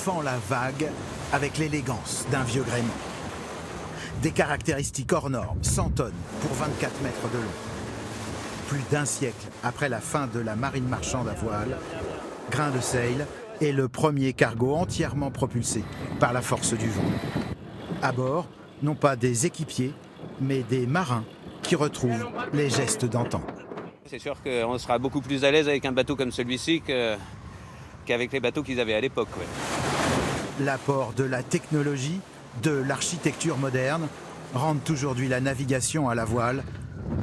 fend la vague avec l'élégance d'un vieux gréement. Des caractéristiques hors normes, 100 tonnes pour 24 mètres de long. Plus d'un siècle après la fin de la marine marchande à voile, Grain de Sail est le premier cargo entièrement propulsé par la force du vent. À bord, non pas des équipiers, mais des marins qui retrouvent les gestes d'antan. C'est sûr qu'on sera beaucoup plus à l'aise avec un bateau comme celui-ci qu'avec les bateaux qu'ils avaient à l'époque. Ouais. L'apport de la technologie, de l'architecture moderne, rendent aujourd'hui la navigation à la voile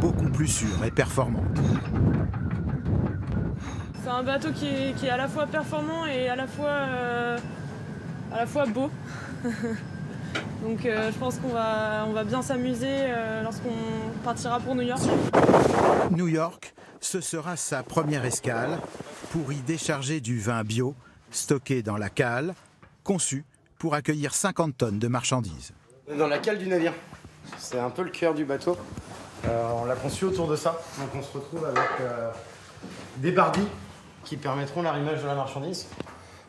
beaucoup plus sûre et performante. C'est un bateau qui est à la fois performant et à la fois beau. Donc je pense qu'on va bien s'amuser lorsqu'on partira pour New York. New York, ce sera sa première escale pour y décharger du vin bio stocké dans la cale, conçu pour accueillir 50 tonnes de marchandises. Dans la cale du navire, c'est un peu le cœur du bateau. On l'a conçu autour de ça, donc on se retrouve avec des barbilles qui permettront l'arrimage de la marchandise.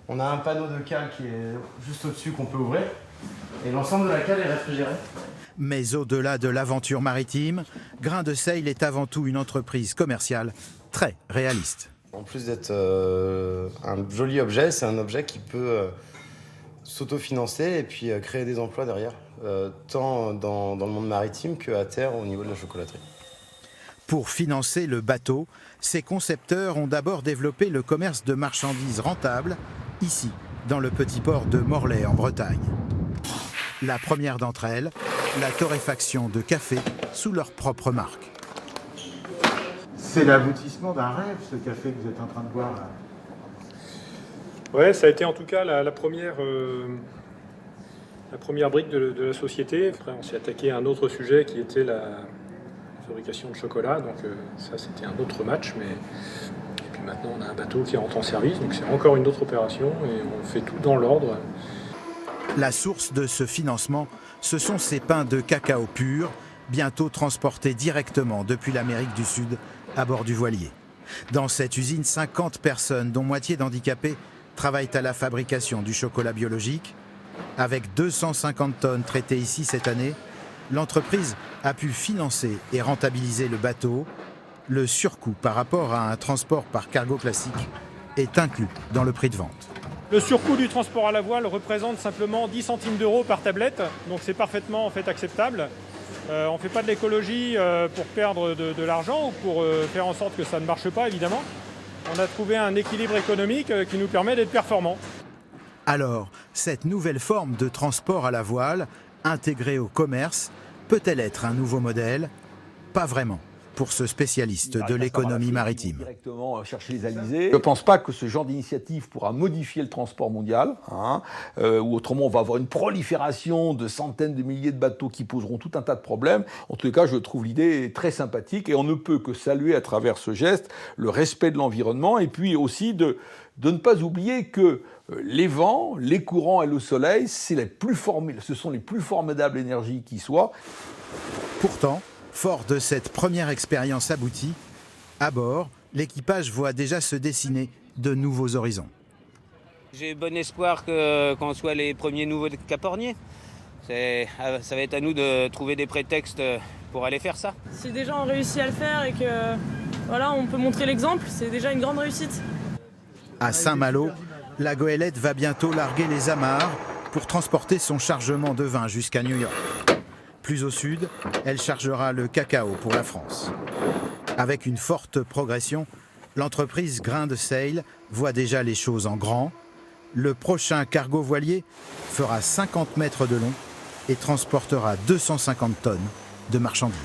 On a un panneau de cale qui est juste au-dessus qu'on peut ouvrir et l'ensemble de la cale est réfrigéré. Mais au-delà de l'aventure maritime, Grain de Sail est avant tout une entreprise commerciale très réaliste. En plus d'être un joli objet, c'est un objet qui peut s'autofinancer et puis créer des emplois derrière, tant dans le monde maritime qu'à terre au niveau de la chocolaterie. Pour financer le bateau, ses concepteurs ont d'abord développé le commerce de marchandises rentable, ici, dans le petit port de Morlaix en Bretagne. La première d'entre elles, la torréfaction de café sous leur propre marque. C'est l'aboutissement d'un rêve, ce café que vous êtes en train de boire là. Ouais, ça a été en tout cas la première brique de la société. Après, on s'est attaqué à un autre sujet qui était la fabrication de chocolat. Donc ça, c'était un autre match. Et puis maintenant, on a un bateau qui rentre en service. Donc c'est encore une autre opération et on fait tout dans l'ordre. La source de ce financement, ce sont ces pains de cacao pur, bientôt transportés directement depuis l'Amérique du Sud à bord du voilier. Dans cette usine, 50 personnes, dont moitié d'handicapés, travaillent à la fabrication du chocolat biologique. Avec 250 tonnes traitées ici cette année, l'entreprise a pu financer et rentabiliser le bateau. Le surcoût par rapport à un transport par cargo classique est inclus dans le prix de vente. Le surcoût du transport à la voile représente simplement 10 centimes d'euros par tablette, donc c'est parfaitement en fait acceptable. On ne fait pas de l'écologie pour perdre de l'argent ou pour faire en sorte que ça ne marche pas, évidemment. On a trouvé un équilibre économique qui nous permet d'être performants. Alors, cette nouvelle forme de transport à la voile, intégrée au commerce, peut-elle être un nouveau modèle? Pas vraiment, pour ce spécialiste de l'économie maritime. Directement chercher les alizés. Je ne pense pas que ce genre d'initiative pourra modifier le transport mondial, ou autrement on va avoir une prolifération de centaines de milliers de bateaux qui poseront tout un tas de problèmes. En tout cas, je trouve l'idée très sympathique et on ne peut que saluer à travers ce geste le respect de l'environnement et puis aussi de ne pas oublier que les vents, les courants et le soleil, ce sont les plus formidables énergies qui soient. Pourtant, fort de cette première expérience aboutie, à bord, l'équipage voit déjà se dessiner de nouveaux horizons. J'ai bon espoir qu'on soit les premiers nouveaux caporniers. Ça va être à nous de trouver des prétextes pour aller faire ça. Si déjà on réussit à le faire et que voilà, on peut montrer l'exemple, c'est déjà une grande réussite. À Saint-Malo, la goélette va bientôt larguer les amarres pour transporter son chargement de vin jusqu'à New York. Plus au sud, elle chargera le cacao pour la France. Avec une forte progression, l'entreprise Grain de Sail voit déjà les choses en grand. Le prochain cargo voilier fera 50 mètres de long et transportera 250 tonnes de marchandises.